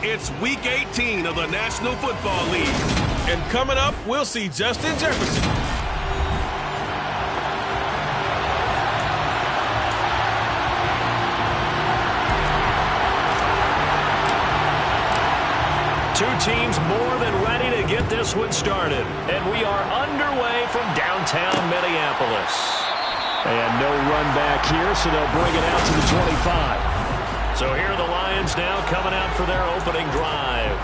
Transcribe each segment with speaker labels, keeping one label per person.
Speaker 1: It's Week 18 of the National Football League. And coming up, we'll see Justin Jefferson.
Speaker 2: Two teams more than ready to get this one started. And we are underway from downtown Minneapolis. And no run back here, so they'll bring it out to the 25. So here are the Lions now coming out for their opening drive.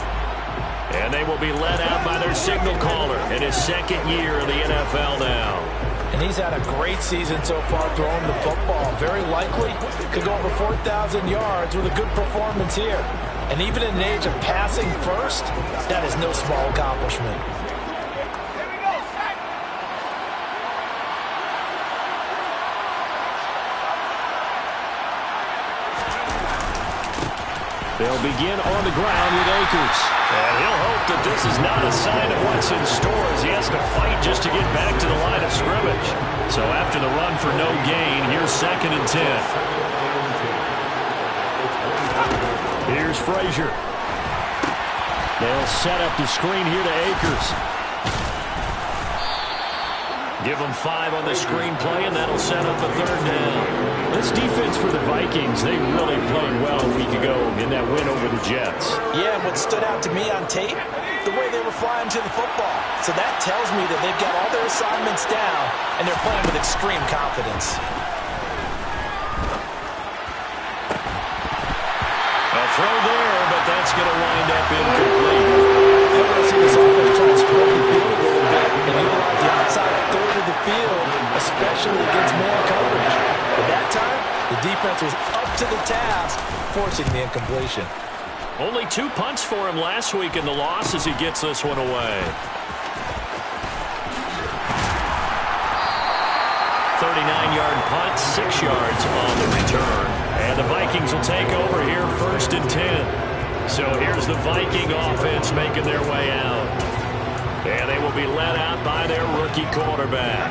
Speaker 2: And they will be led out by their signal caller in his second year in the NFL now.
Speaker 3: And he's had a great season so far throwing the football. Very likely could go over 4,000 yards with a good performance here. And even in an age of passing first, that is no small accomplishment.
Speaker 2: They'll begin on the ground with Akers. And he'll hope that this is not a sign of what's in store as he has to fight just to get back to the line of scrimmage. So after the run for no gain, here's 2nd and 10. Here's Frazier. They'll set up the screen here to Akers. Give them 5 on the screen play, and that'll set up a 3rd down. This defense for the Vikings, they really played well a week ago in that win over the Jets.
Speaker 3: Yeah, and what stood out to me on tape, the way they were flying to the football. So that tells me that they've got all their assignments down, and they're playing with extreme confidence.
Speaker 2: A throw there, but that's going to wind up incomplete.
Speaker 3: You're going to see this offense try to spread the field a little bit and utilize the outside third of the field, especially against man coverage. But that time, the defense was up to the task, forcing the incompletion.
Speaker 2: Only 2 punts for him last week in the loss as he gets this one away. 39-yard punt, 6 yards on the return. And the Vikings will take over here 1st and 10. So here's the Viking offense making their way out. And they will be led out by their rookie quarterback.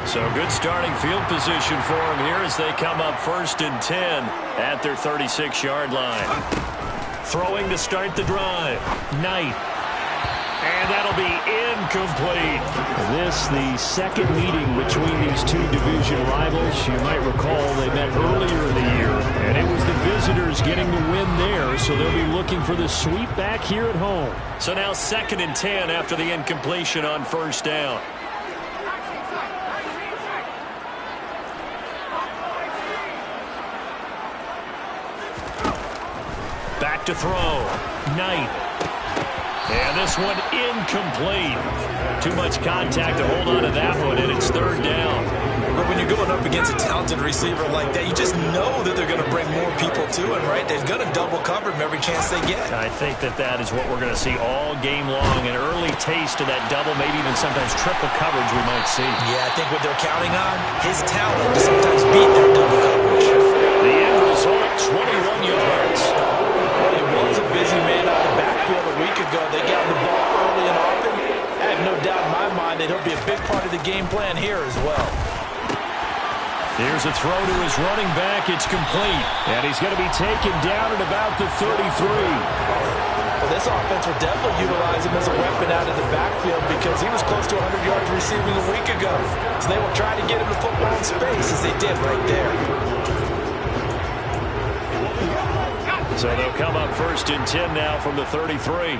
Speaker 2: So good starting field position for them here as they come up 1st and 10 at their 36-yard line. Throwing to start the drive. Knight. And that'll be incomplete. This, the second meeting between these two division rivals. You might recall they met earlier in the year, and it was the visitors getting the win there, so they'll be looking for the sweep back here at home. So now 2nd and 10 after the incompletion on 1st down. Back to throw. Knight. And this one incomplete. Too much contact to hold on to that one, and it's 3rd down.
Speaker 3: But when you're going up against a talented receiver like that, you just know that they're going to bring more people to him, right? They're going to double cover him every chance they get.
Speaker 2: I think that is what we're going to see all game long. An early taste of that double, maybe even sometimes triple coverage we might see.
Speaker 3: Yeah, I think what they're counting on, his talent to sometimes beat that double coverage.
Speaker 2: The end result, 21 yards.
Speaker 3: It was a busy man out of the backfield a week ago. They got the ball early and often. I have no doubt in my mind that he'll be a big part of the game plan here as well.
Speaker 2: Here's a throw to his running back. It's complete. And he's going to be taken down at about the 33.
Speaker 3: Well, this offense will definitely utilize him as a weapon out of the backfield because he was close to 100 yards receiving a week ago. So they will try to get him the football in space as they did right there.
Speaker 2: So they'll come up 1st and 10 now from the 33.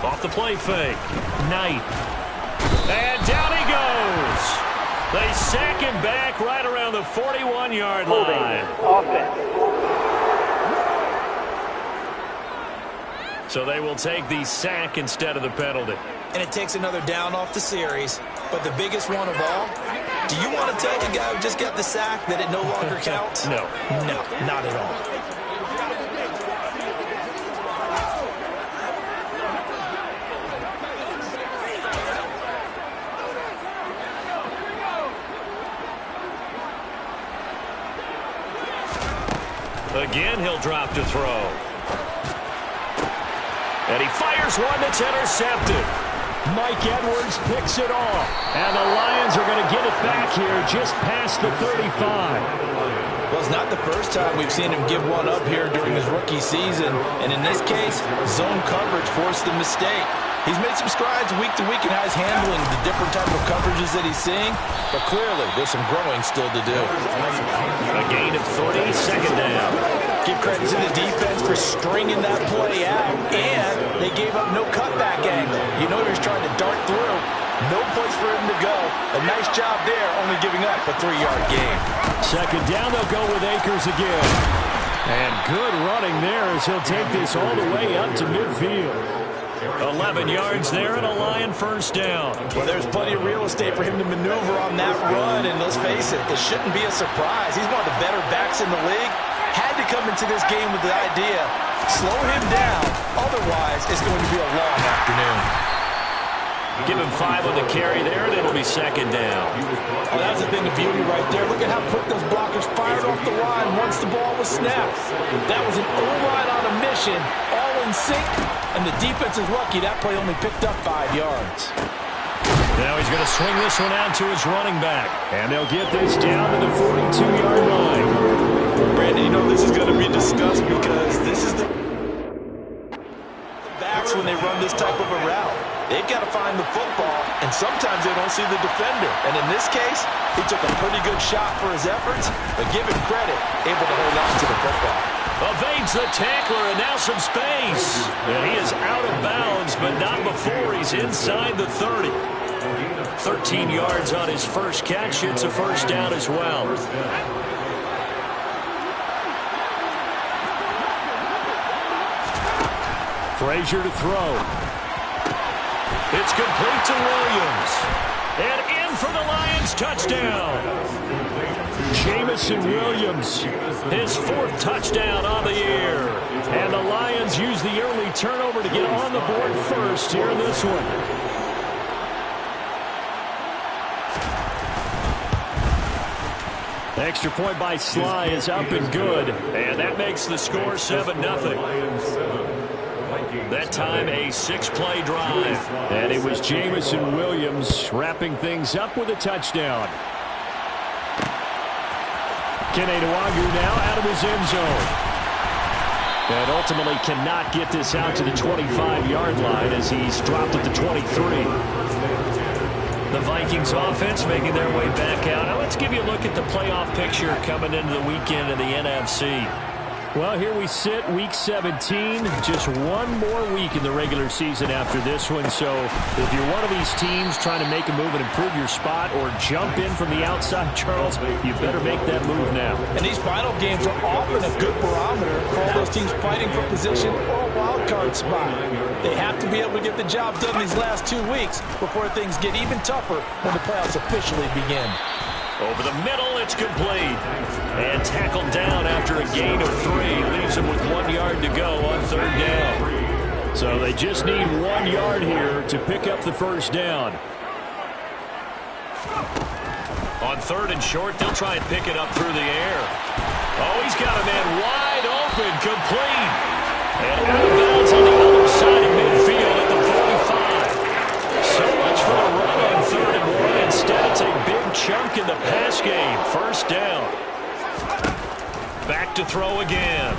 Speaker 2: Off the play fake. Knight. And down he goes. They sack him back right around the 41-yard line. So they will take the sack instead of the penalty.
Speaker 3: And it takes another down off the series. But the biggest one of all, do you want to tell the guy who just got the sack that it no longer counts?
Speaker 2: No.
Speaker 3: No, not at all.
Speaker 2: Again, he'll drop to throw. And he fires one that's intercepted. Mike Edwards picks it off. And the Lions are going to get it back here just past the 35.
Speaker 3: Well, as not the first time we've seen him give one up here during his rookie season. And in this case, zone coverage forced the mistake. He's made some strides week to week in how he's handling the different type of coverages that he's seeing, but clearly there's some growing still to do.
Speaker 2: A gain of 30, second down.
Speaker 3: Give credit to the defense for stringing that play out, and they gave up no cutback angle. You know he was trying to dart through. No place for him to go. A nice job there, only giving up a 3-yard gain.
Speaker 2: Second down, they'll go with Akers again. And good running there as he'll take this all the way up to midfield. 11 yards there and a Lion first down.
Speaker 3: Well, there's plenty of real estate for him to maneuver on that run, and let's face it shouldn't be a surprise. He's one of the better backs in the league. Had to come into this game with the idea, slow him down, otherwise it's going to be a long afternoon.
Speaker 2: Give him 5 on the carry there, and it'll be second down.
Speaker 3: Oh, that's a thing of beauty right there. Look at how quick those blockers fired off the line once the ball was snapped. That was an O-line on a mission, all in sync, and the defense is lucky that play only picked up 5 yards.
Speaker 2: Now he's going to swing this one out to his running back, and they'll get this down to the 42-yard line.
Speaker 3: Brandon, you know this is going to be discussed because this is the backs when they run this type of a route. They've got to find the football, and sometimes they don't see the defender. And in this case, he took a pretty good shot for his efforts, but give him credit, able to hold on to the football.
Speaker 2: Evades the tackler, and now some space. And he is out of bounds, but not before he's inside the 30. 13 yards on his first catch. It's a first down as well. Frazier to throw. It's complete to Williams. And in for the Lions touchdown. Jamison Williams, his 4th touchdown on the year. And the Lions use the early turnover to get on the board first here in this one. Extra point by Sly is up and good. And that makes the score 7-0. That time a 6-play drive. And it was Jamison Williams wrapping things up with a touchdown. Kene Nwangu now out of his end zone. And ultimately cannot get this out to the 25-yard line as he's dropped at the 23. The Vikings offense making their way back out. Now let's give you a look at the playoff picture coming into the weekend in the NFC. Well, here we sit, Week 17, just one more week in the regular season after this one. So if you're one of these teams trying to make a move and improve your spot or jump in from the outside, Charles, you better make that move now.
Speaker 3: And these final games are often a good barometer for all those teams fighting for position or a wild card spot. They have to be able to get the job done these last 2 weeks before things get even tougher when the playoffs officially begin.
Speaker 2: Over the middle, it's complete. And tackled down after a gain of 3. Leaves him with 1 yard to go on 3rd down. So they just need 1 yard here to pick up the first down. On 3rd and short, they'll try and pick it up through the air. Oh, he's got a man wide open, complete. And out of bounds on the other side of midfield at the 45. So much for a run on 3rd and 1. Instead, it's a big chunk in the pass game. First down. Back to throw again.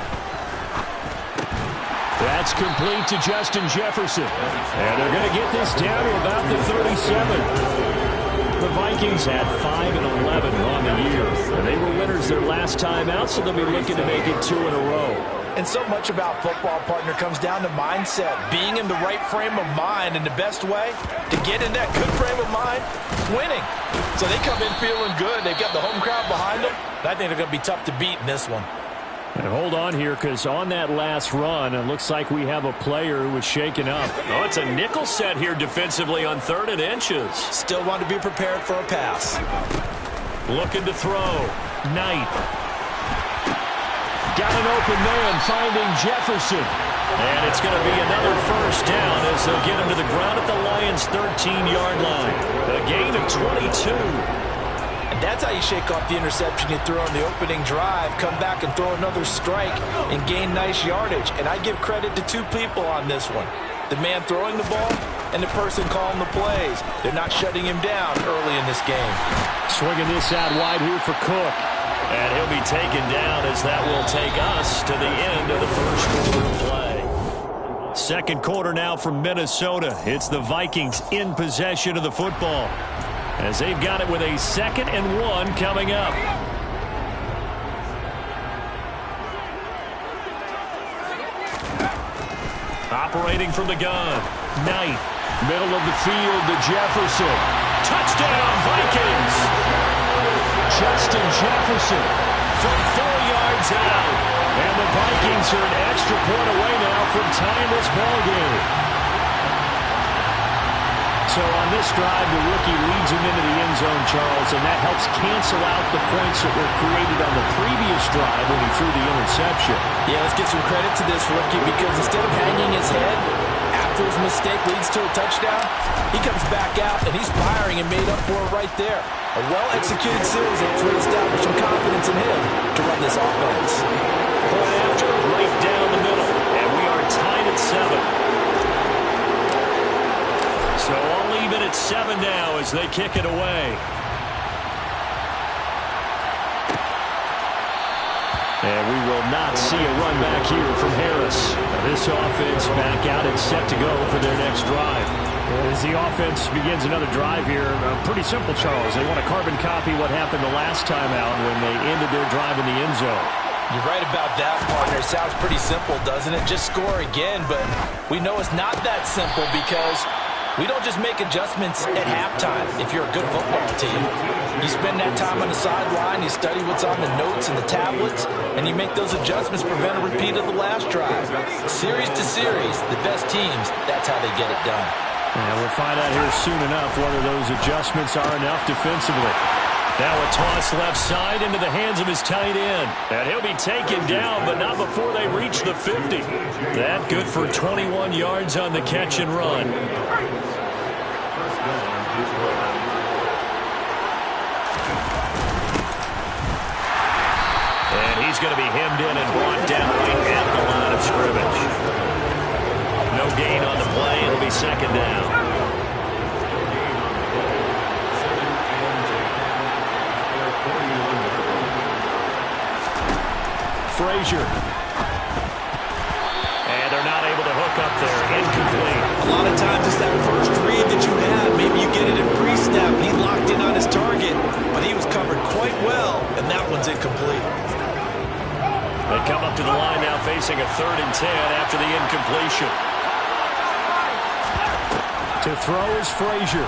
Speaker 2: That's complete to Justin Jefferson. And they're going to get this down to about the 37. The Vikings had 5-11 on the year. And they were winners their last time out, so they'll be looking to make it 2 in a row.
Speaker 3: And so much about football, partner, comes down to mindset. Being in the right frame of mind, and the best way to get in that good frame of mind, winning. So they come in feeling good. They've got the home crowd behind them. I think they're going to be tough to beat in this one.
Speaker 2: And hold on here, because on that last run, it looks like we have a player who was shaken up. Oh, it's a nickel set here defensively on 3rd and inches.
Speaker 3: Still want to be prepared for a pass.
Speaker 2: Looking to throw. Knight. Got an open man finding Jefferson. And it's going to be another first down as they'll get him to the ground at the Lions' 13-yard line. A gain of 22.
Speaker 3: And that's how you shake off the interception you threw on the opening drive, come back and throw another strike and gain nice yardage. And I give credit to 2 people on this one. The man throwing the ball and the person calling the plays. They're not shutting him down early in this game.
Speaker 2: Swinging this out wide here for Cook. And he'll be taken down as that will take us to the end of the first quarter of play. Second quarter now from Minnesota. It's the Vikings in possession of the football as they've got it with a 2nd and 1 coming up. Operating from the gun. Knight. Middle of the field to Jefferson. Touchdown, Vikings! Justin Jefferson from 4 yards out. And the Vikings are an extra point away now from tying this ball game. So on this drive, the rookie leads him into the end zone, Charles, and that helps cancel out the points that were created on the previous drive when he threw the interception.
Speaker 3: Yeah, let's give some credit to this rookie because instead of hanging his head after his mistake leads to a touchdown, he comes back out and he's firing and made up for it right there. A well-executed series that's really established some confidence in him to run this offense.
Speaker 2: Point after, right down the middle, and we are tied at 7. So all even at 7 now as they kick it away. And we will not see a run back here from Harris. Now this offense back out and set to go for their next drive. As the offense begins another drive here, pretty simple, Charles. They want to carbon copy what happened the last time out when they ended their drive in the end zone.
Speaker 3: You're right about that, partner. It sounds pretty simple, doesn't it? Just score again, but we know it's not that simple because we don't just make adjustments at halftime if you're a good football team. You spend that time on the sideline, you study what's on the notes and the tablets, and you make those adjustments, prevent a repeat of the last drive. Series to series, the best teams, that's how they get it done.
Speaker 2: And we'll find out here soon enough whether those adjustments are enough defensively. Now a toss left side into the hands of his tight end. And he'll be taken down, but not before they reach the 50. That good for 21 yards on the catch and run. And he's going to be hemmed in and brought down at the line of scrimmage. No gain on the play. It'll be 2nd down. Frazier. And they're not able to hook up there. Incomplete.
Speaker 4: A lot of times it's that first read that you had. Maybe you get it in pre-snap. He locked in on his target, but he was covered quite well, and that one's incomplete.
Speaker 2: They come up to the line now facing a 3rd and 10 after the incompletion. To throw is Frazier.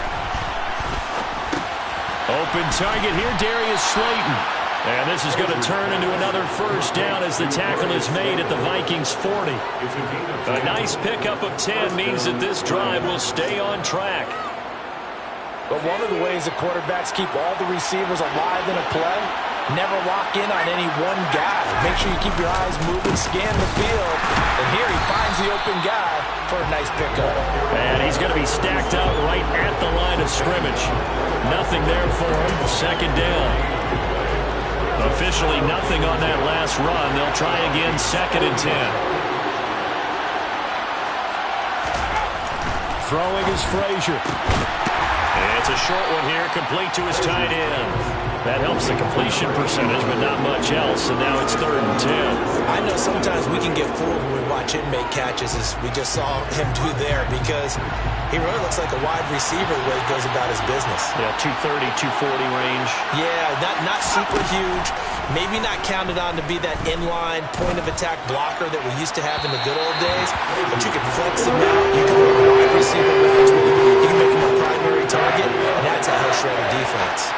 Speaker 2: Open target here, Darius Slayton. And this is going to turn into another first down as the tackle is made at the Vikings 40. A nice pickup of 10 means that this drive will stay on track.
Speaker 3: But one of the ways that quarterbacks keep all the receivers alive in a play, never lock in on any one guy. Make sure you keep your eyes moving, scan the field. And here he finds the open guy for a nice pickup.
Speaker 2: And he's going to be stacked up right at the line of scrimmage. Nothing there for him. 2nd down. Officially nothing on that last run. They'll try again 2nd and 10. Throwing is Frazier. And it's a short one here, complete to his tight end. That helps the completion percentage, but not much else, and now it's 3rd and 10.
Speaker 4: I know sometimes we can get fooled when we watch him make catches, as we just saw him do there, because he really looks like a wide receiver the way he goes about his business.
Speaker 2: Yeah, 230, 240 range.
Speaker 4: Yeah, not super huge. Maybe not counted on to be that inline point-of-attack blocker that we used to have in the good old days, but you can flex him out. You can put a wide receiver range with him. You can make him a primary target, and that's how he'll shred a defense.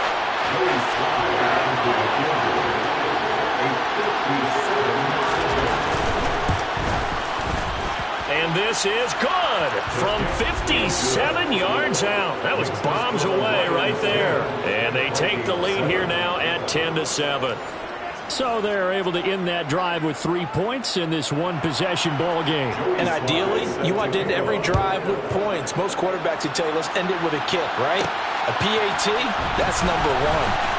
Speaker 2: And this is good from 57 yards out. That was bombs away right there. And they take the lead here now at 10-7. So they're able to end that drive with 3 points in this one-possession ball game.
Speaker 3: And ideally, you want to end every drive with points. Most quarterbacks would tell you, let's end it with a kick, right? A PAT, that's number 1.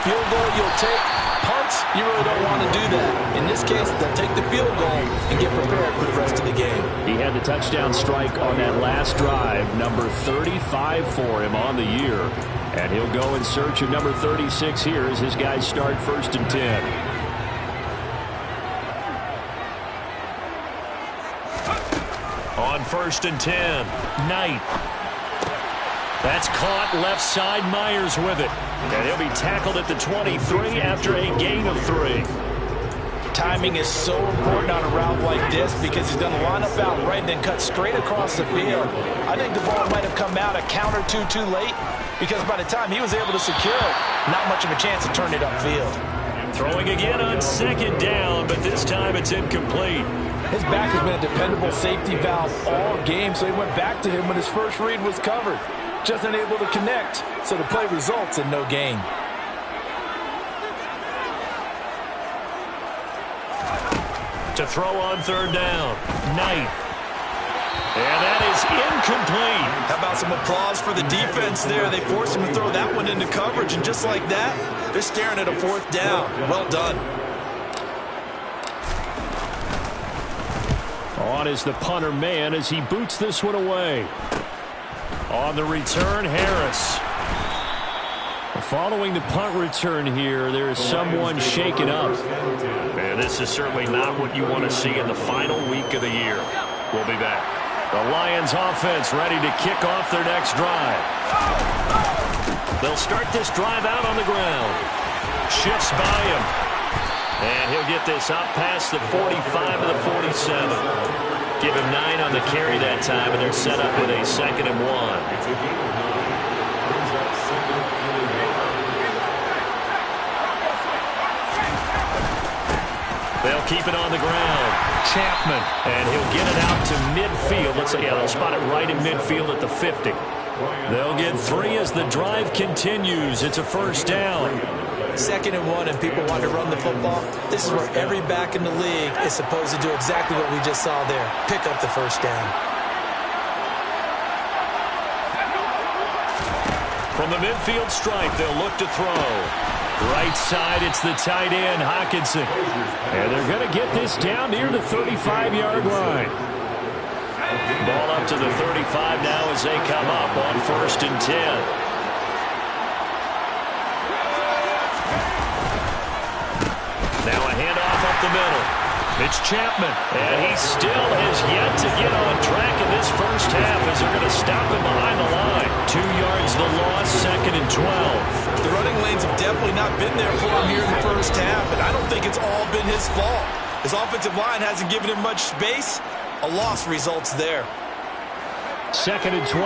Speaker 3: Field goal you'll take. Punts, you really don't want to do that. In this case, they'll take the field goal and get prepared for the rest of the game.
Speaker 2: He had the touchdown strike on that last drive, number 35 for him on the year. And he'll go in search of number 36 here as his guys start 1st and 10. first and 10. Knight. That's caught left side. Myers with it. And he'll be tackled at the 23 after a gain of 3.
Speaker 3: Timing is so important on a route like this because he's going to line up out right and then cut straight across the field. I think the ball might have come out a count or two too late because by the time he was able to secure it, not much of a chance to turn it upfield.
Speaker 2: Throwing again on second down, but this time it's incomplete.
Speaker 3: His back has been a dependable safety valve all game, so he went back to him when his first read was covered. Just unable to connect, so the play results in no gain.
Speaker 2: To throw on third down. Knight. And that is incomplete.
Speaker 4: How about some applause for the defense there? They forced him to throw that one into coverage, and just like that, they're staring at a fourth down. Well done.
Speaker 2: On is the punter man as he boots this one away. On the return, Harris. Following the punt return here, there is someone shaken up. And this is certainly not what you want to see in the final week of the year. We'll be back. The Lions offense ready to kick off their next drive. They'll start this drive out on the ground. Shifts by him. And he'll get this up past the 45 of the 47. Give him 9 on the carry that time, and they're set up with a 2nd and 1. They'll keep it on the ground. Chapman, and he'll get it out to midfield. Let's say, they'll spot it right in midfield at the 50. They'll get 3 as the drive continues. It's a first down.
Speaker 4: 2nd and 1, and people want to run the football. This is where every back in the league is supposed to do exactly what we just saw there. Pick up the first down.
Speaker 2: From the midfield stripe, they'll look to throw. Right side, it's the tight end, Hockenson. And they're going to get this down near the 35-yard line. Ball up to the 35 now as they come up on 1st and 10. Now a handoff up the middle. It's Chapman, and he still has yet to get on track in this first half as they're going to stop him behind the line. 2 yards the loss, 2nd and 12.
Speaker 4: The running lanes have definitely not been there for him here in the first half, and I don't think it's all been his fault. His offensive line hasn't given him much space. A loss results there.
Speaker 2: 2nd and 12.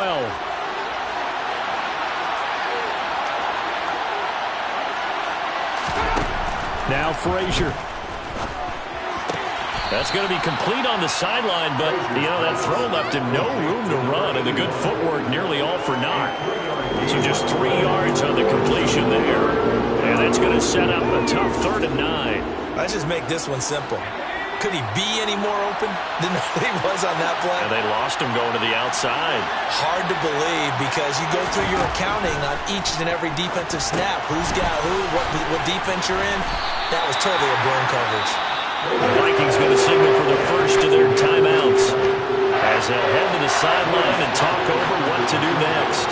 Speaker 2: Now Frazier. That's going to be complete on the sideline, but, that throw left him no room to run, and the good footwork nearly all for naught. So just 3 yards on the completion there. And that's going to set up a tough 3rd and 9.
Speaker 4: Let's just make this one simple. Could he be any more open than he was on that play?
Speaker 2: And they lost him going to the outside.
Speaker 4: Hard to believe because you go through your accounting on each and every defensive snap. Who's got who, what defense you're in. That was totally a blown coverage.
Speaker 2: The Vikings going to signal for the first of their timeouts as they'll head to the sideline and talk over what to do next.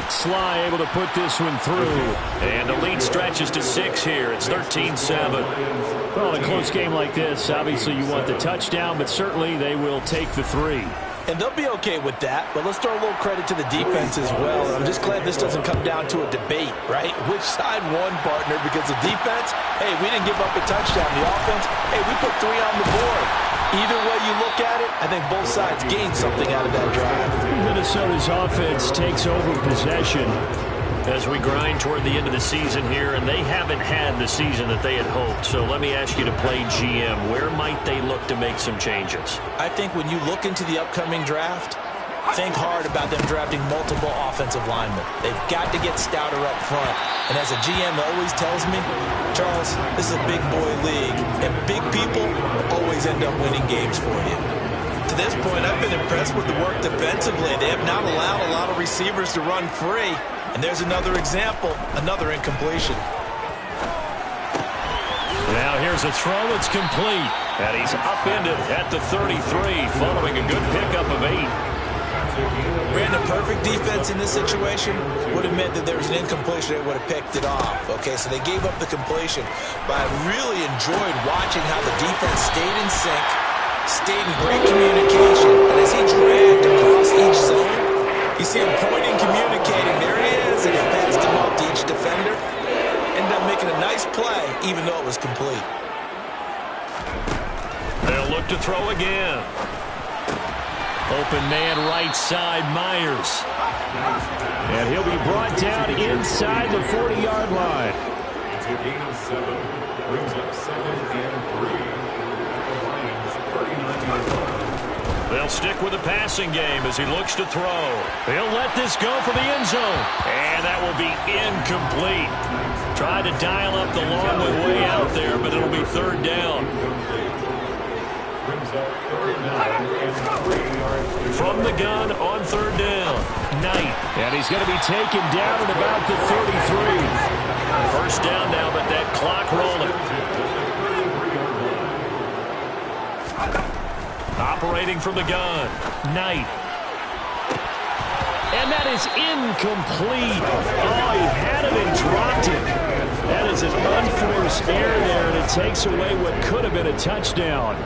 Speaker 2: Sly able to put this one through. And the lead stretches to 6 here. It's 13-7. Well, in a close game like this, obviously you want the touchdown, but certainly they will take the 3.
Speaker 3: And they'll be okay with that, but let's throw a little credit to the defense as well. I'm just glad this doesn't come down to a debate, right? Which side won, partner? Because the defense, hey, we didn't give up a touchdown. The offense, hey, we put 3 on the board. Either way you look at it, I think both sides gained something out of that drive.
Speaker 2: Minnesota's offense takes over possession as we grind toward the end of the season here, and they haven't had the season that they had hoped. So let me ask you to play GM. Where might they look to make some changes?
Speaker 4: I think when you look into the upcoming draft, think hard about them drafting multiple offensive linemen. They've got to get stouter up front. And as a GM always tells me, Charles, this is a big boy league, and big people always end up winning games for you. To this point, I've been impressed with the work defensively. They have not allowed a lot of receivers to run free. And there's another example, another incompletion.
Speaker 2: Now here's a throw that's complete. And he's upended at the 33 following a good pickup of 8.
Speaker 4: Brandon, perfect defense in this situation would have meant that there was an incompletion that would have picked it off. Okay, so they gave up the completion. But I really enjoyed watching how the defense stayed in sync, stayed in great communication. And as he dragged across each zone, you see him pointing, communicating. There he is, and he passed him off to each defender. Ended up making a nice play, even though it was complete.
Speaker 2: They'll look to throw again. Open man right side, Myers. And he'll be brought down inside the 40-yard line.
Speaker 5: It's a gain of 7. Brings up 2nd and 3. The Lions 39-yard line.
Speaker 2: They'll stick with the passing game as he looks to throw. He'll let this go for the end zone. And that will be incomplete. Tried to dial up the long way out there, but it'll be 3rd down. From the gun on 3rd down. Knight. And he's going to be taken down at about the 33. 1st down now, but that clock rolling. Operating from the gun. Knight. And that is incomplete. Oh, he had it and dropped it. That is an unforced error there, and it takes away what could have been a touchdown.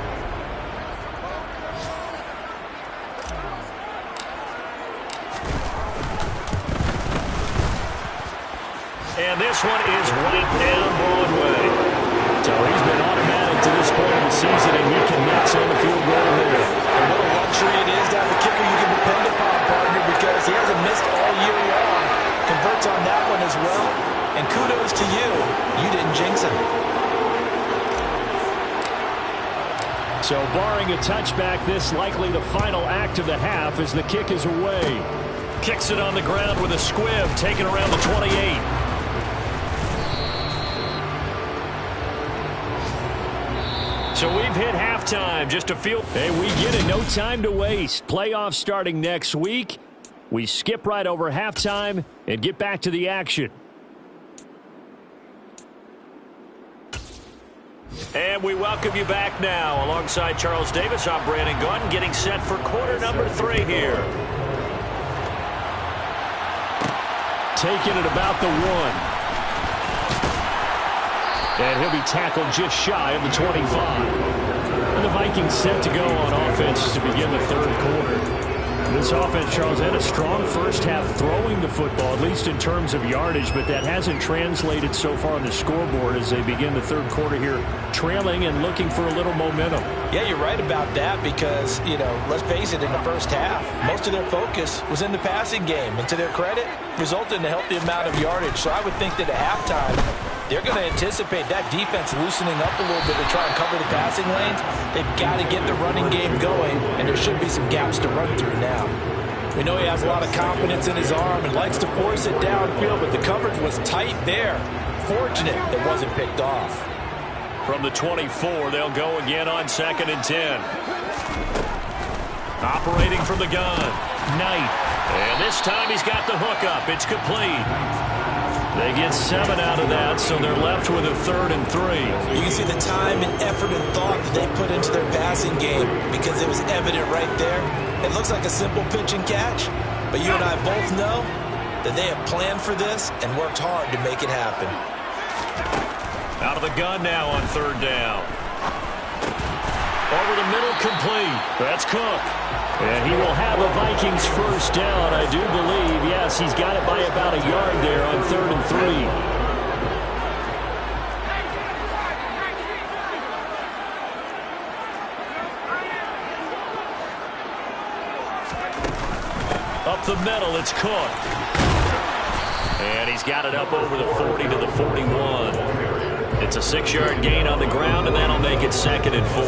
Speaker 2: And this one is right down Broadway. So he's been automatic to this point of the season, and he connects on the field goal there.
Speaker 4: And what a luxury it is to have a kicker you can depend upon, partner, because he hasn't missed all year long. Converts on that one as well. And kudos to you. You didn't jinx him.
Speaker 2: So barring a touchback, this likely the final act of the half as the kick is away. Kicks it on the ground with a squib, taken around the 28. So we've hit halftime. Just a few. Hey, we get it. No time to waste. Playoffs starting next week. We skip right over halftime and get back to the action. And we welcome you back now. Alongside Charles Davis, I'm Brandon Gunn, getting set for quarter number 3 here. Taking it about the 1. And he'll be tackled just shy of the 25. And the Vikings set to go on offense to begin the 3rd quarter. This offense, Charles, had a strong first half throwing the football, at least in terms of yardage, but that hasn't translated so far on the scoreboard as they begin the 3rd quarter here, trailing and looking for a little momentum.
Speaker 4: Yeah, you're right about that because, you know, let's face it, in the first half, most of their focus was in the passing game. And to their credit, resulted in a healthy amount of yardage. So I would think that at halftime, they're going to anticipate that defense loosening up a little bit to try and cover the passing lanes. They've got to get the running game going, and there should be some gaps to run through now. We know he has a lot of confidence in his arm and likes to force it downfield, but the coverage was tight there. Fortunate it wasn't picked off.
Speaker 2: From the 24, they'll go again on 2nd and 10. Operating from the gun, Knight. And this time he's got the hook up. It's complete. They get 7 out of that, so they're left with a 3rd and 3.
Speaker 4: You can see the time and effort and thought that they put into their passing game because it was evident right there. It looks like a simple pitch and catch, but you and I both know that they have planned for this and worked hard to make it happen.
Speaker 2: Out of the gun now on 3rd down. Over the middle, complete. That's Cook. And he will have a Vikings 1st down, I do believe. Yes, he's got it by about a yard there on 3rd and 3. Up the middle, it's Cook. And he's got it up over the 40 to the 41. It's a 6-yard gain on the ground, and that'll make it 2nd and 4.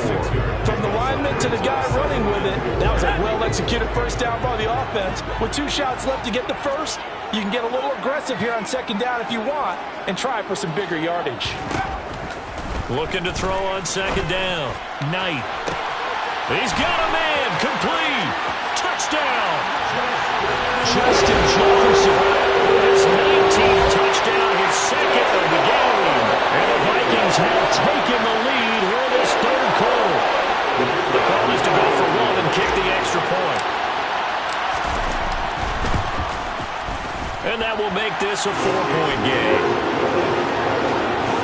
Speaker 4: From the lineman to the guy running with it, that was a well-executed 1st down by the offense. With 2 shots left to get the 1st, you can get a little aggressive here on 2nd down if you want and try for some bigger yardage.
Speaker 2: Looking to throw on 2nd down. Knight. He's got a man. Complete. Touchdown. Justin Jefferson. His 19th touchdown, his 2nd of the game. And the Vikings have taken the lead here this 3rd quarter. The call is to go for 1 and kick the extra point. And that will make this a 4-point game.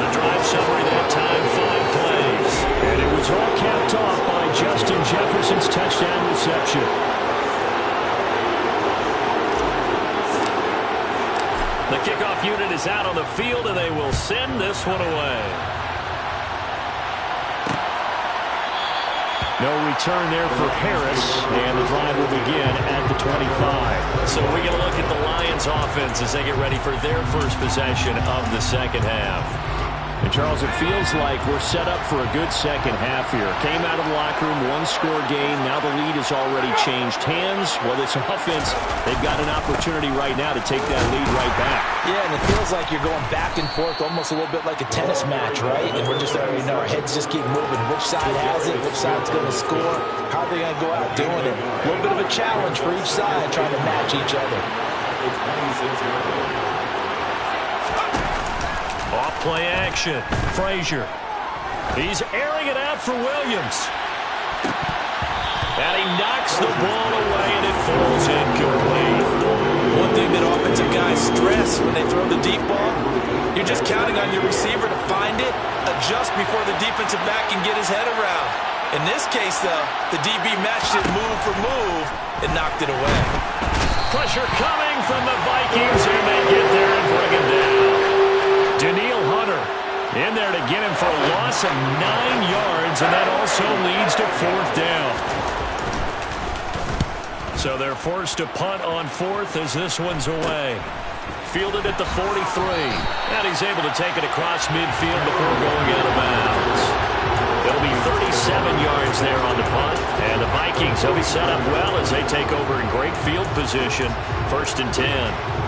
Speaker 2: The drive summary that time, 5 plays. And it was all capped off by Justin Jefferson's touchdown reception. The kickoff unit is out on the field, and they will send this one away. No return there for Harris, and the drive will begin at the 25. So we get a look at the Lions offense as they get ready for their first possession of the second half. And Charles, it feels like we're set up for a good second half here. Came out of the locker room, 1-score game. Now the lead has already changed hands. Well, this offense, they've got an opportunity right now to take that lead right back.
Speaker 4: Yeah, and it feels like you're going back and forth almost a little bit like a tennis match, right? And we're just already know our heads just keep moving. Which side has it? Which side's going to score? How are they going to go out doing it? A little bit of a challenge for each side trying to match each other.
Speaker 2: Off-play action. Frazier. He's airing it out for Williams. And he knocks the ball away, and it falls incomplete.
Speaker 4: One thing that offensive guys stress when they throw the deep ball, you're just counting on your receiver to find it, adjust before the defensive back can get his head around. In this case, though, the DB matched it move for move and knocked it away.
Speaker 2: Pressure coming from the Vikings, and they get there and bring him down. Daniil Hunter in there to get him for a loss of 9 yards, and that also leads to 4th down. So they're forced to punt on 4th as this one's away. Fielded at the 43, and he's able to take it across midfield before going out of bounds. It'll be 37 yards there on the punt, and the Vikings will be set up well as they take over in great field position, 1st and 10.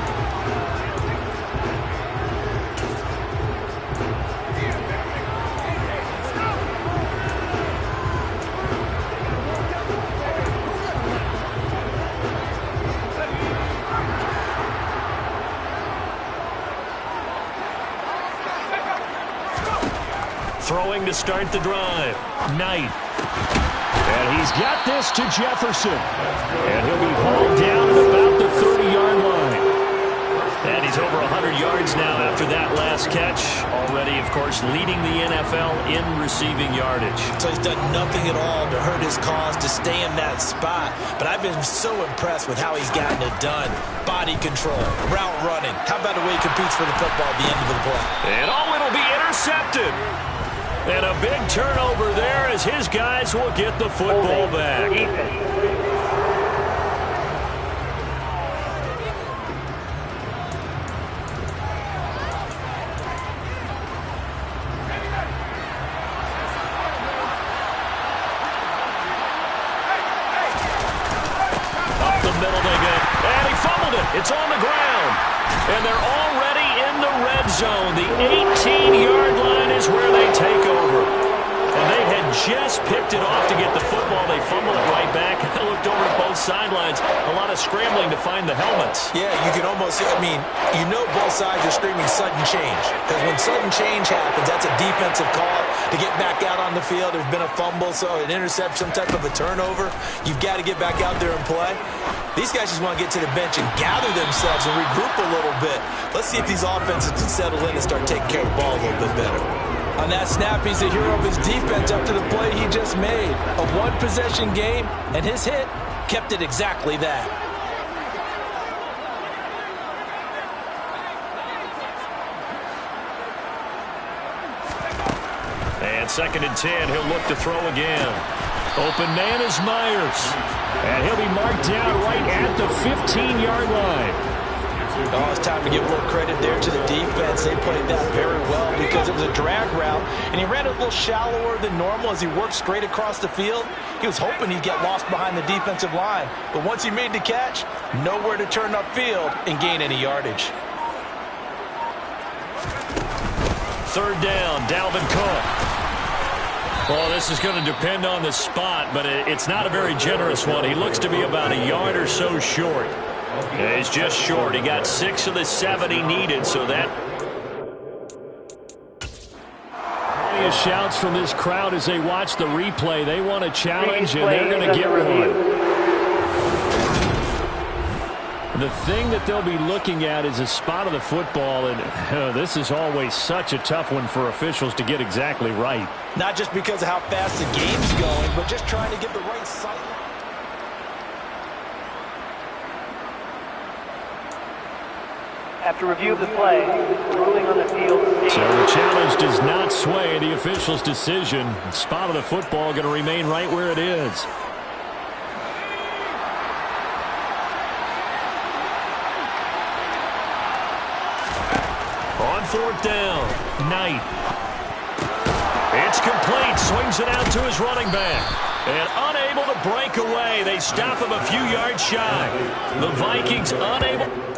Speaker 2: Throwing to start the drive. Knight. And he's got this to Jefferson. And he'll be hauled down at about the 30-yard line. And he's over 100 yards now after that last catch. Already, of course, leading the NFL in receiving yardage.
Speaker 4: So he's done nothing at all to hurt his cause, to stay in that spot. But I've been so impressed with how he's gotten it done. Body control, route running. How about the way he competes for the football at the end of the play?
Speaker 2: And it'll be intercepted. And a big turnover there as his guys will get the football back. Up the middle they go. And he fumbled it. It's on the ground. And they're already in the red zone. The 18-yard line is where they take over. And they had just picked it off to get the football. They fumbled it right back. I looked over to both sidelines. A lot of scrambling to find the helmets.
Speaker 4: Yeah, you can almost, you know both sides are screaming sudden change. Because when sudden change happens, that's a defensive call to get back out on the field. There's been a fumble, so an interception, some type of a turnover. You've got to get back out there and play. These guys just want to get to the bench and gather themselves and regroup a little bit. Let's see if these offenses can settle in and start taking care of the ball a little bit better. On that snap, he's the hero of his defense up to the play he just made. A one-possession game, and his hit kept it exactly that.
Speaker 2: And 2nd and 10, he'll look to throw again. Open man is Myers. And he'll be marked down right at the 15-yard line.
Speaker 4: Oh, it's time to give a little credit there to the defense. They played that very well because it was a drag route, and he ran it a little shallower than normal as he worked straight across the field. He was hoping he'd get lost behind the defensive line, but once he made the catch, nowhere to turn upfield and gain any yardage.
Speaker 2: 3rd down, Dalvin Cook. Well, this is going to depend on the spot, but it's not a very generous one. He looks to be about a yard or so short. Yeah, he's just short. He got 6 of the 7 he needed, so that... Plenty of shouts from this crowd as they watch the replay. They want a challenge, and they're going to get one. The thing that they'll be looking at is a spot of the football, and this is always such a tough one for officials to get exactly right.
Speaker 3: Not just because of how fast the game's going, but just trying to get the right sight.
Speaker 6: After review of the play, ruling on the field.
Speaker 2: So the challenge does not sway the official's decision. Spot of the football going to remain right where it is. On fourth down, Knight. It's complete. Swings it out to his running back. And unable to break away. They stop him a few yards shy. The Vikings unable.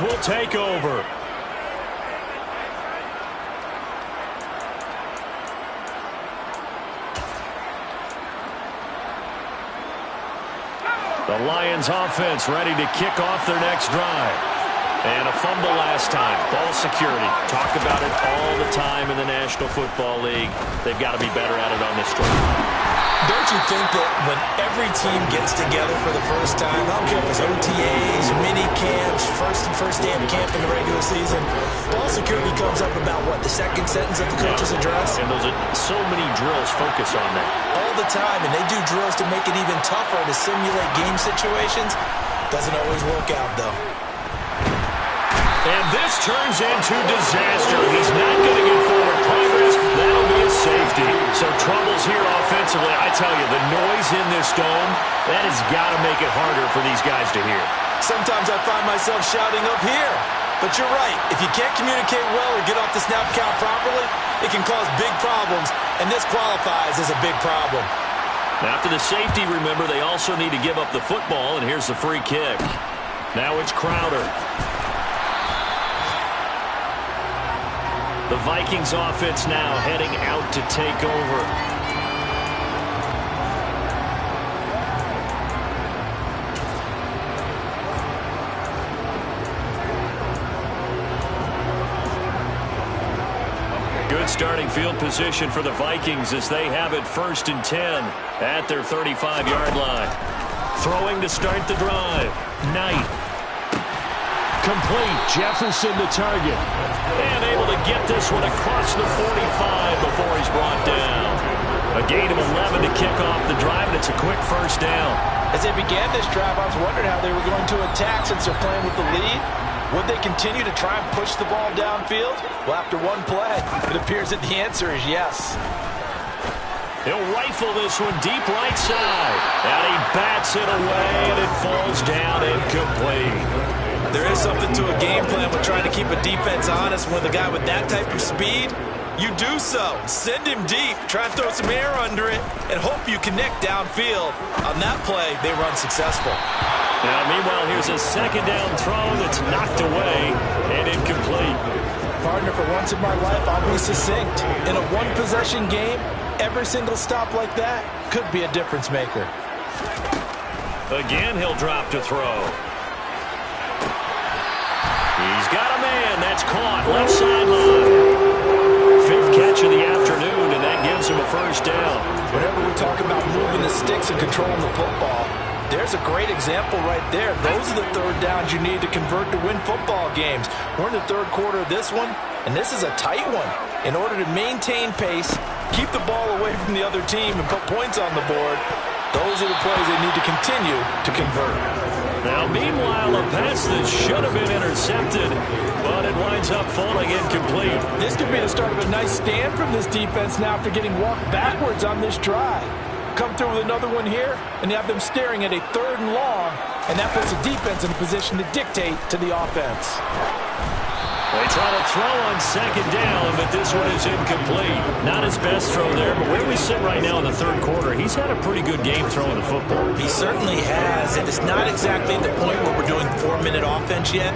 Speaker 2: will take over. The Lions offense ready to kick off their next drive. And a fumble last time. Ball security. Talk about it all the time in the National Football League. They've got to be better at it on this drive.
Speaker 4: Don't you think that when every team gets together for the first time, I don't care if it's OTAs, mini camps, first day of camp in the regular season, ball security comes up about what, the second sentence of the coach's address?
Speaker 2: And those are so many drills focus on that.
Speaker 4: All the time, and they do drills to make it even tougher to simulate game situations. Doesn't always work out, though.
Speaker 2: And this turns into disaster. He's not going to get forward progress. That'll be a safety. So troubles here offensively. I tell you, the noise in this dome, that has got to make it harder for these guys to hear.
Speaker 4: Sometimes I find myself shouting up here. But you're right. If you can't communicate well or get off the snap count properly, it can cause big problems, and this qualifies as a big problem.
Speaker 2: After the safety, remember, they also need to give up the football, and here's the free kick. Now it's Crowder. The Vikings offense now heading out to take over. Good starting field position for the Vikings as they have it 1st and 10 at their 35-yard line. Throwing to start the drive. Knight. Complete. Jefferson the target. And able to get this one across the 45 before he's brought down. A gain of 11 to kick off the drive, and it's a quick first down.
Speaker 3: As they began this drive, I was wondering how they were going to attack since they're playing with the lead. Would they continue to try and push the ball downfield? Well, after one play, it appears that the answer is yes.
Speaker 2: He'll rifle this one deep right side. And he bats it away, and it falls down incomplete.
Speaker 4: There is something to a game plan with trying to keep a defense honest with a guy with that type of speed. You do so. Send him deep, try and throw some air under it, and hope you connect downfield. On that play, they run successful.
Speaker 2: Now, meanwhile, here's a second down throw that's knocked away and incomplete.
Speaker 3: Partner, for once in my life, I'll be succinct. In a one-possession game, every single stop like that could be a difference maker.
Speaker 2: Again, he'll drop to throw. He's got a man. That's caught. Left sideline. 5th catch of the afternoon, and that gives him a first down.
Speaker 3: Whenever we talk about moving the sticks and controlling the football, there's a great example right there. Those are the third downs you need to convert to win football games. We're in the third quarter of this one, and this is a tight one. In order to maintain pace, keep the ball away from the other team, and put points on the board, those are the plays they need to continue to convert.
Speaker 2: Now, meanwhile, a pass that should have been intercepted, but it winds up falling incomplete.
Speaker 3: This could be the start of a nice stand from this defense now after getting walked backwards on this drive. Come through with another one here, and you have them staring at a 3rd and long, and that puts the defense in a position to dictate to the offense.
Speaker 2: They try to throw on 2nd down, but this one is incomplete. Not his best throw there, but where we sit right now in the 3rd quarter, he's had a pretty good game throwing the football.
Speaker 4: He certainly has, and it's not exactly the point where we're doing 4-minute offense yet,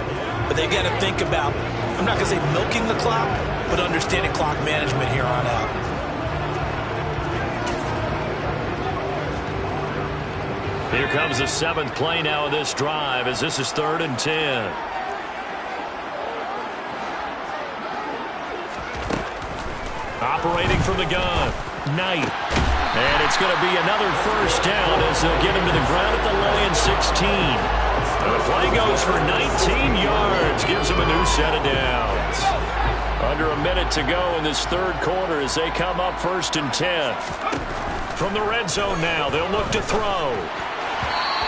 Speaker 4: but they got to think about, I'm not going to say milking the clock, but understanding clock management here on out.
Speaker 2: Here comes the 7th play now of this drive as this is 3rd and 10. Operating from the gun, Knight. And it's going to be another first down as they'll get him to the ground at the Lions 16. And the play goes for 19 yards, gives him a new set of downs. Under a minute to go in this 3rd quarter as they come up 1st and 10. From the red zone now, they'll look to throw.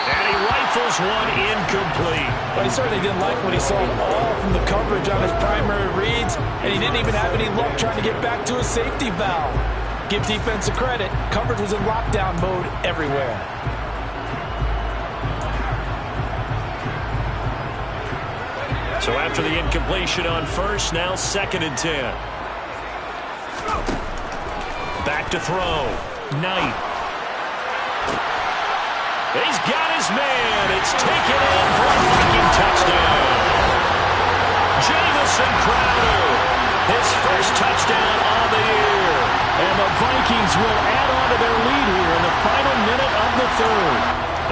Speaker 2: And he rifles one incomplete.
Speaker 3: But he certainly didn't like what he saw all from the coverage on his primary reads, and he didn't even have any luck trying to get back to his safety valve. Give defense a credit. Coverage was in lockdown mode everywhere.
Speaker 2: So after the incompletion on 1st, now 2nd and 10. Back to throw. Knight. He's got his man. It's taken in for a Viking touchdown. Jamison Crowder, his first touchdown on the year. And the Vikings will add on to their lead here in the final minute of the third.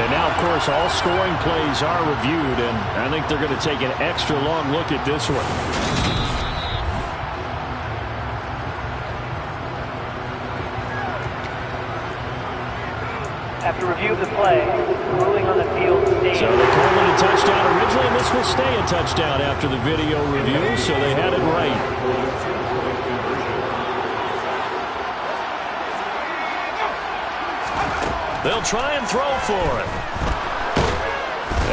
Speaker 2: And now, of course, all scoring plays are reviewed, and I think they're going to take an extra long look at this one.
Speaker 6: After review of the play, ruling on the field stays.
Speaker 2: So they called it a touchdown originally, and this will stay a touchdown after the video review, so they had it right. They'll try and throw for it.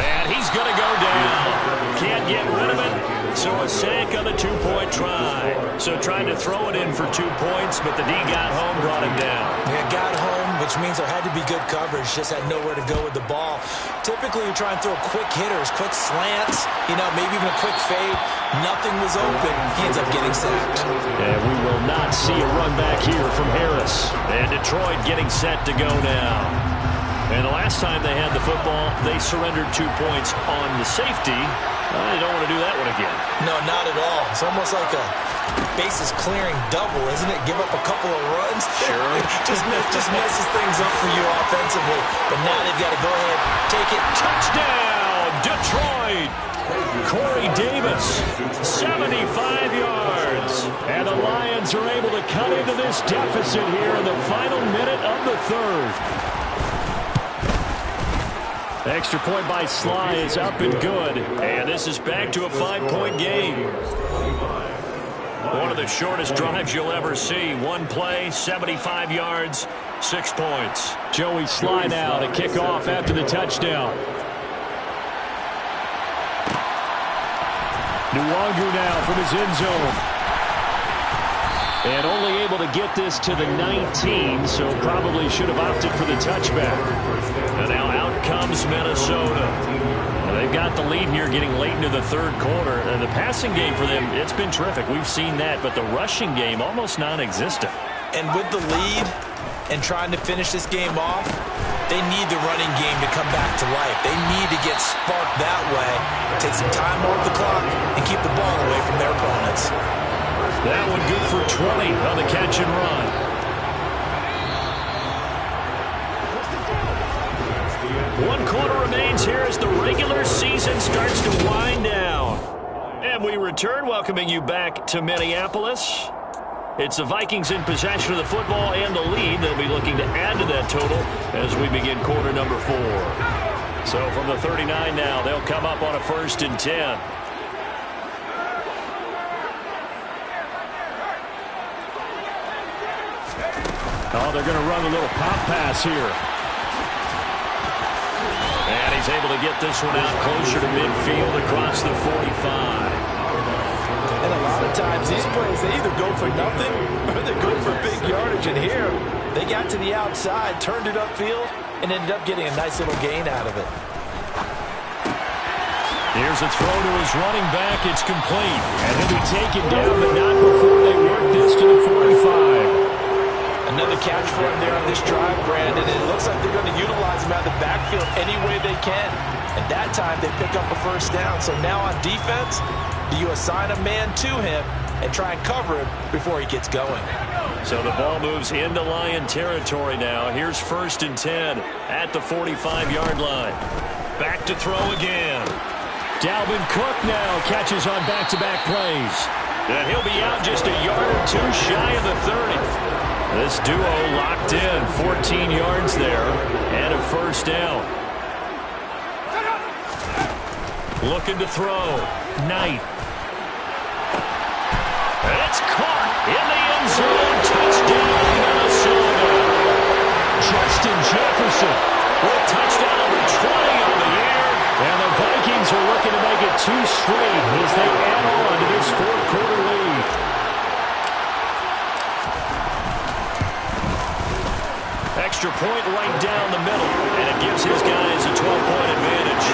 Speaker 2: And he's going to go down. Can't get rid of it, so a sack on the two-point try. So trying to throw it in for 2 points, but the D got home, brought him down.
Speaker 4: Yeah, got home, which means there had to be good coverage. Just had nowhere to go with the ball. Typically, you try and throw quick hitters, quick slants, maybe even a quick fade. Nothing was open. He ends up getting sacked.
Speaker 2: And we will not see a run back here from Harris. And Detroit getting set to go now. And the last time they had the football, they surrendered 2 points on the safety. They don't want to do that one again.
Speaker 4: No, not at all. It's almost like a bases clearing double, isn't it? Give up a couple of runs.
Speaker 2: Sure.
Speaker 4: just messes things up for you offensively. But now they've got to go ahead, take it.
Speaker 2: Touchdown, Detroit! Corey Davis, 75 yards. And the Lions are able to cut into this deficit here in the final minute of the third. Extra point by Sly is up and good. And this is back to a 5-point game. One of the shortest drives you'll ever see. One play, 75 yards, 6 points. Joey Sly now to kick off after the touchdown. Nwangu now from his end zone. And only able to get this to the 19, so probably should have opted for the touchback. And now out comes Minnesota. And they've got the lead here getting late into the third quarter. And the passing game for them, it's been terrific. We've seen that, but the rushing game almost non-existent.
Speaker 4: And with the lead and trying to finish this game off, they need the running game to come back to life. They need to get sparked that way, take some time off the clock, and keep the ball away from their opponents.
Speaker 2: That one good for 20 on the catch and run. One quarter remains here as the regular season starts to wind down. And we return, welcoming you back to Minneapolis. It's the Vikings in possession of the football and the lead. They'll be looking to add to that total as we begin quarter number 4. So from the 39 now, they'll come up on a 1st and 10. Oh, they're going to run a little pop pass here. And he's able to get this one out closer to midfield across the 45.
Speaker 3: And a lot of times these plays, they either go for nothing or they go for big yardage. And here, they got to the outside, turned it upfield, and ended up getting a nice little gain out of it.
Speaker 2: Here's a throw to his running back. It's complete. And he'll be taken down, but not before they work this to the 45.
Speaker 3: Another catch for him there on this drive, Brandon. And it looks like they're going to utilize him out of the backfield any way they can. And that time, they pick up a 1st down. So now on defense, do you assign a man to him and try and cover him before he gets going?
Speaker 2: So the ball moves into Lion territory now. Here's 1st and 10 at the 45-yard line. Back to throw again. Dalvin Cook now catches on back-to-back plays. And he'll be out just a yard or 2 shy of the 30. This duo locked in, 14 yards there, and a 1st down. Looking to throw. Knight. And it's caught in the end zone. Touchdown, Minnesota. Justin Jefferson with touchdown number 20 on the year. And the Vikings are looking to make it 2 straight as they add on to this 4th quarter lead. Extra point right down the middle, and it gives his guys a 12-point advantage.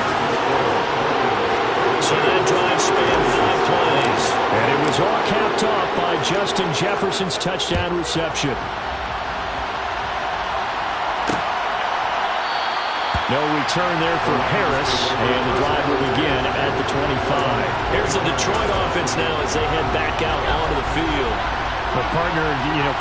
Speaker 2: So that drive spanned 5 plays. And it was all capped off by Justin Jefferson's touchdown reception. No return there for Harris, and the drive will begin at the 25. Here's the Detroit offense now as they head back out onto the field. But, partner,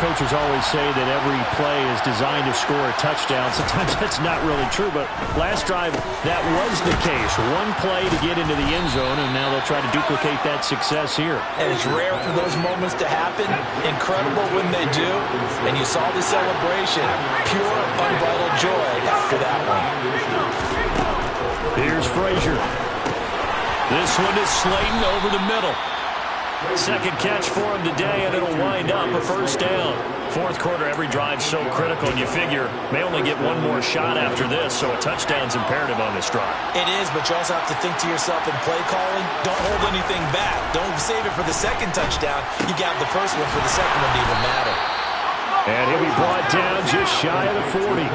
Speaker 2: coaches always say that every play is designed to score a touchdown. Sometimes that's not really true, but last drive, that was the case. One play to get into the end zone, and now they'll try to duplicate that success here.
Speaker 4: And it's rare for those moments to happen. Incredible when they do. And you saw the celebration. Pure, unbridled joy after that one.
Speaker 2: Here's Frazier. This one is Slayton over the middle. Second catch for him today, and it'll wind up a first down. Fourth quarter, every drive's so critical, and you figure may only get one more shot after this, so a touchdown's imperative on this drive.
Speaker 4: It is, but you also have to think to yourself in play calling, don't hold anything back. Don't save it for the second touchdown. You got the first one for the second one to even matter.
Speaker 2: And he'll be brought down just shy of the 40.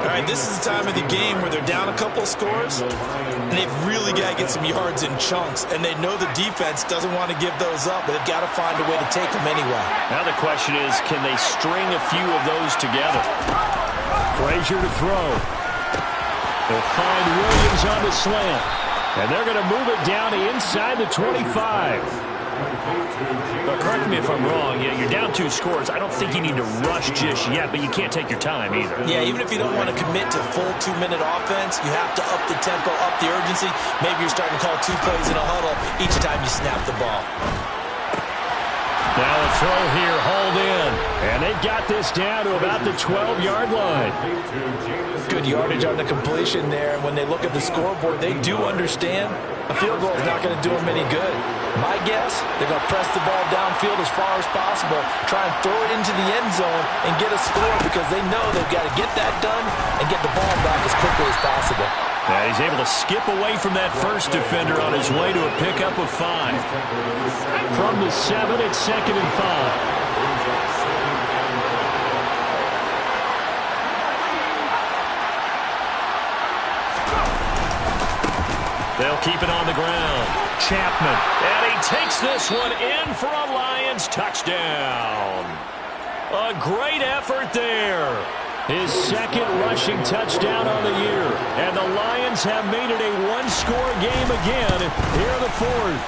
Speaker 4: All right, this is the time of the game where they're down a couple scores, and they've really got to get some yards in chunks, and they know the defense doesn't want to give those up, but they've got to find a way to take them anyway.
Speaker 2: Now the question is, can they string a few of those together? Frazier to throw. They'll find Williams on the slant, and they're going to move it down to inside the 25. But correct me if I'm wrong, you're down 2 scores. I don't think you need to rush just yet, but you can't take your time either.
Speaker 4: Yeah, even if you don't want to commit to full 2-minute offense, you have to up the tempo, up the urgency. Maybe you're starting to call 2 plays in a huddle each time you snap the ball.
Speaker 2: Now a throw here, hauled in. And they've got this down to about the 12-yard line.
Speaker 4: Good yardage on the completion there. And when they look at the scoreboard, they do understand a field goal is not going to do them any good. My guess, they're going to press the ball downfield as far as possible, try and throw it into the end zone and get a score because they know they've got to get that done and get the ball back as quickly as possible.
Speaker 2: Yeah, he's able to skip away from that first defender on his way to a pickup of 5. From the 7, it's 2nd and 5. They'll keep it on the ground. Chapman. And he takes this one in for a Lions touchdown. A great effort there. His second rushing touchdown on the year. And the Lions have made it a 1-score game again here in the 4th.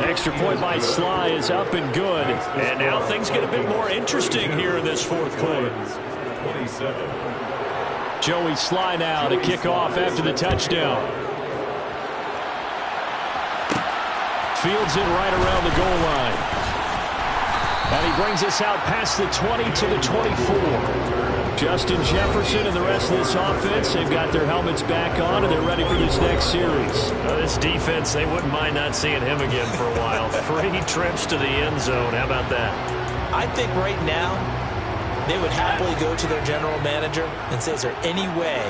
Speaker 2: Extra point by Sly is up and good. And now things get a bit more interesting here in this 4th quarter.
Speaker 5: 27.
Speaker 2: Joey Sly now to kick off after the touchdown. Fields it right around the goal line. And he brings us out past the 20 to the 24. Justin Jefferson and the rest of this offense, they've got their helmets back on, and they're ready for this next series. This defense, they wouldn't mind not seeing him again for a while. 3 trips to the end zone. How about that?
Speaker 4: I think right now they would happily go to their general manager and say, is there any way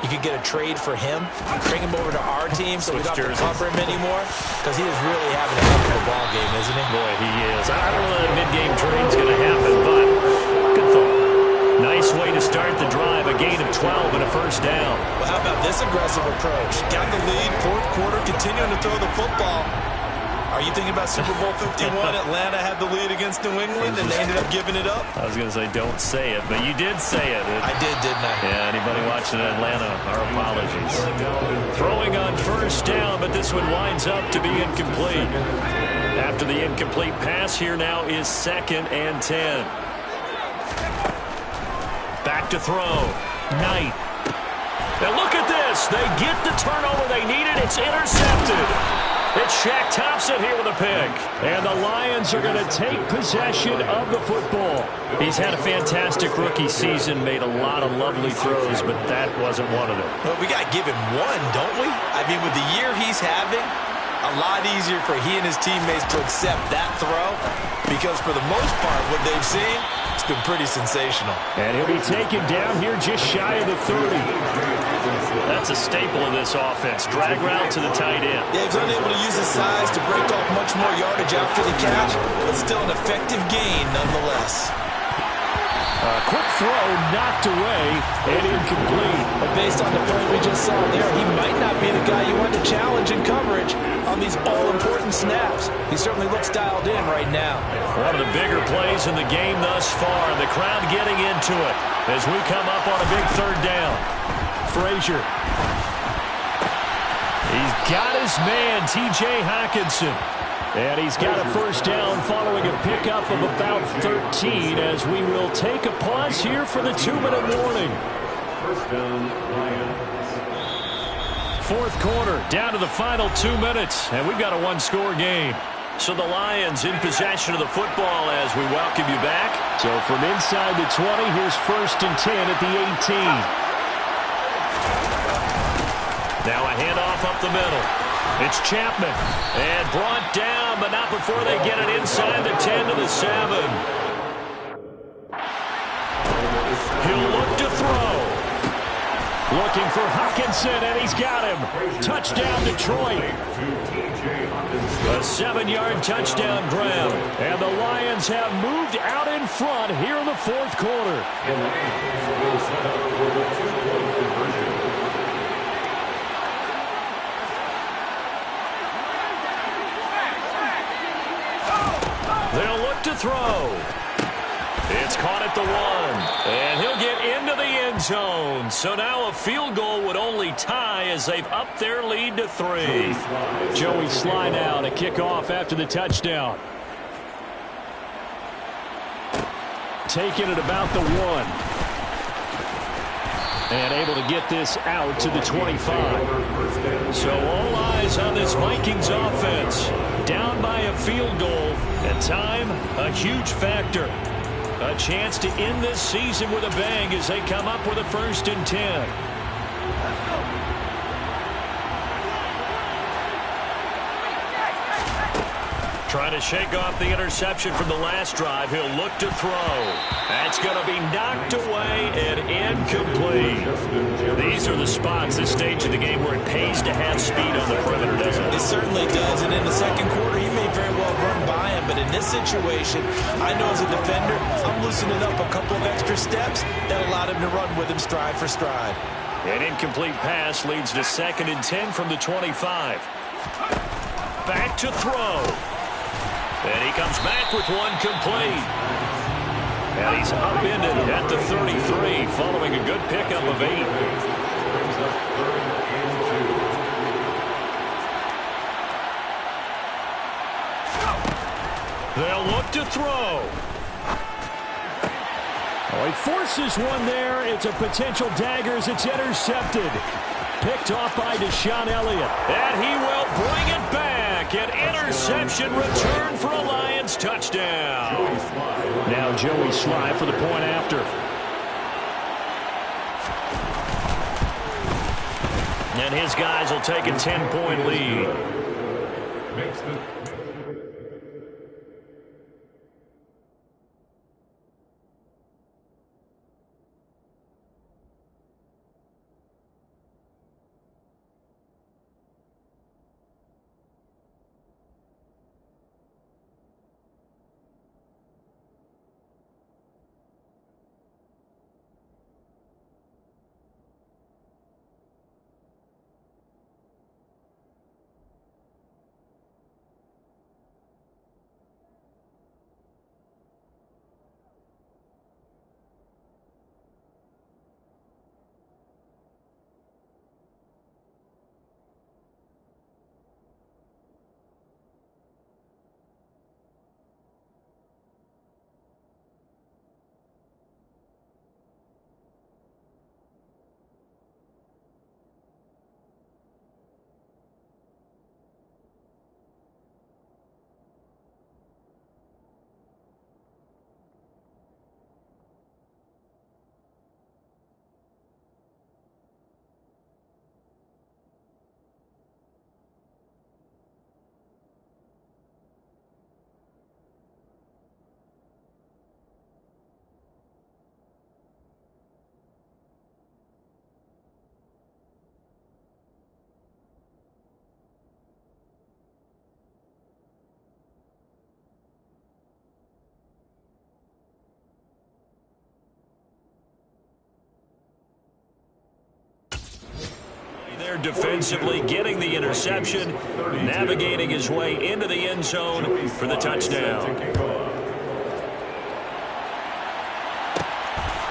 Speaker 4: you could get a trade for him, bring him over to our team so we don't have to cover him anymore? Because he is really having a heck of a ball game, isn't he?
Speaker 2: Boy, he is. I don't know that a mid-game trade's going to happen, but good thought. Nice way to start the drive, a gain of 12 and a first down.
Speaker 4: Well, how about this aggressive approach? Got the lead, 4th quarter, continuing to throw the football. Are you thinking about Super Bowl 51? Atlanta had the lead against New England, and they ended up giving it up?
Speaker 2: I was going to say, don't say it, but you did say it.
Speaker 4: I did, didn't I?
Speaker 2: Yeah, anybody watching Atlanta, our apologies. Throwing on first down, but this one winds up to be incomplete. After the incomplete pass, here now is 2nd and 10. Back to throw. Knight. Now look at this. They get the turnover they needed. It's intercepted. It's Shaq Thompson here with a pick. And the Lions are going to take possession of the football. He's had a fantastic rookie season, made a lot of lovely throws, but that wasn't one of them.
Speaker 4: Well, we got to give him one, don't we? I mean, with the year he's having, a lot easier for he and his teammates to accept that throw because for the most part, what they've seen, it's been pretty sensational.
Speaker 2: And he'll be taken down here just shy of the 30. That's a staple of this offense. Drag route to the tight end.
Speaker 4: Yeah, he's unable to use his size to break off much more yardage after the catch, but still an effective gain nonetheless.
Speaker 2: Quick throw knocked away and incomplete.
Speaker 3: But based on the play we just saw there, he might not be the guy you want to challenge in coverage on these all-important snaps. He certainly looks dialed in right now.
Speaker 2: One of the bigger plays in the game thus far. The crowd getting into it as we come up on a big third down. Frazier. He's got his man, T.J. Hockenson. And he's got a first down following a pickup of about 13 as we will take a pause here for the 2-minute warning.
Speaker 5: First down, Lions.
Speaker 2: Fourth quarter, down to the final 2 minutes, and we've got a one-score game. So the Lions in possession of the football as we welcome you back. So from inside the 20, here's 1st and 10 at the 18. Now a handoff up the middle. It's Chapman. And brought down, but not before they get it inside the 10 to the 7. He'll look to throw. Looking for Hockenson, and he's got him. Touchdown, Detroit. A 7-yard touchdown grab. And the Lions have moved out in front here in the fourth quarter.
Speaker 5: The Lions will set up for the 2-point conversion.
Speaker 2: They'll look to throw. It's caught at the 1, and he'll get into the end zone. So now a field goal would only tie as they've upped their lead to 3. Joey Sly now to kick off after the touchdown. Taking it about the 1. And able to get this out to the 25. So all eyes on this Vikings offense. Down by a field goal. And time, a huge factor. A chance to end this season with a bang as they come up with a 1st and 10. Trying to shake off the interception from the last drive. He'll look to throw. That's going to be knocked away and incomplete. These are the spots, this stage of the game, where it pays to have speed on the perimeter, doesn't it?
Speaker 4: It certainly does, and in the second quarter, he may very well run by him, but in this situation, I know as a defender, I'm loosening up a couple of extra steps that allowed him to run with him stride for stride.
Speaker 2: An incomplete pass leads to 2nd and 10 from the 25. Back to throw. And he comes back with one complete. And he's upended at the 33 following a good pickup of 8. They'll look to throw. Oh, he forces one there. It's a potential dagger as it's intercepted. Picked off by Deshaun Elliott. And he will bring it back. An interception return for a Lions touchdown. Now Joey Sly for the point after. And his guys will take a 10-point lead. effort defensively, getting the interception, navigating his way into the end zone for the touchdown.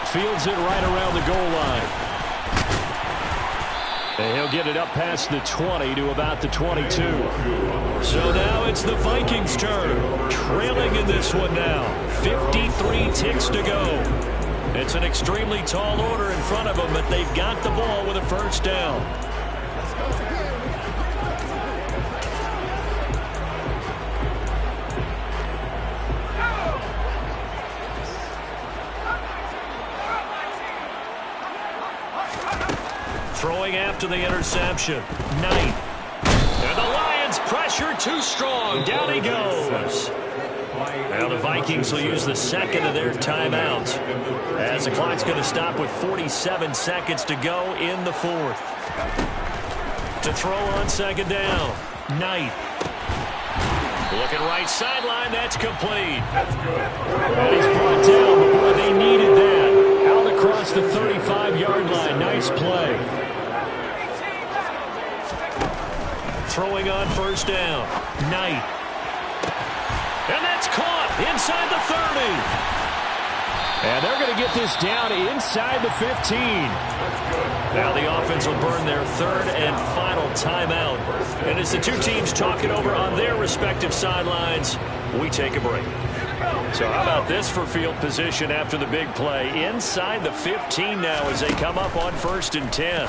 Speaker 2: Fields it right around the goal line. And he'll get it up past the 20 to about the 22. So now it's the Vikings' turn. Trailing in this one now. 53 ticks to go. It's an extremely tall order in front of them, but they've got the ball with a first down. Throwing after the interception. Knight. And the Lions pressure too strong. Down he goes. Now the Vikings will use the second of their timeouts as the clock's going to stop with 47 seconds to go in the fourth. To throw on second down. Knight. Looking right sideline. That's complete. And he's brought down, but boy, they needed that. Out across the 35-yard line. Nice play. Throwing on first down. Knight. And that's caught inside the 30. And they're going to get this down inside the 15. Now the offense will burn their third and final timeout. And as the two teams talk it over on their respective sidelines, we take a break. So how about this for field position after the big play? Inside the 15 now as they come up on 1st and 10.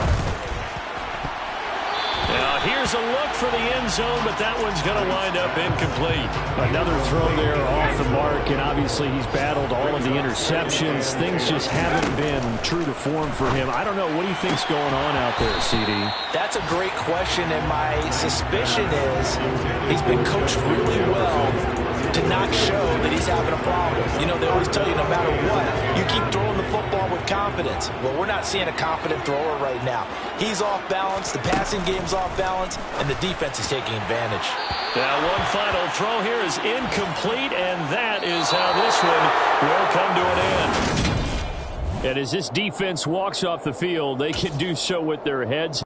Speaker 2: Now here's a look for the end zone, but that one's going to wind up incomplete.
Speaker 7: Another throw there off the mark, and obviously he's battled all of the interceptions. Things just haven't been true to form for him. I don't know. What do you think's going on out there, CD?
Speaker 3: That's a great question, and my suspicion is he's been coached really well to not show that he's having a problem. You know, they always tell you no matter what, you keep throwing the football with confidence. Well, we're not seeing a confident thrower right now. He's off balance, the passing game's off balance, and the defense is taking advantage.
Speaker 2: Now one final throw here is incomplete, and that is how this one will come to an end.
Speaker 7: And as this defense walks off the field, they can do so with their heads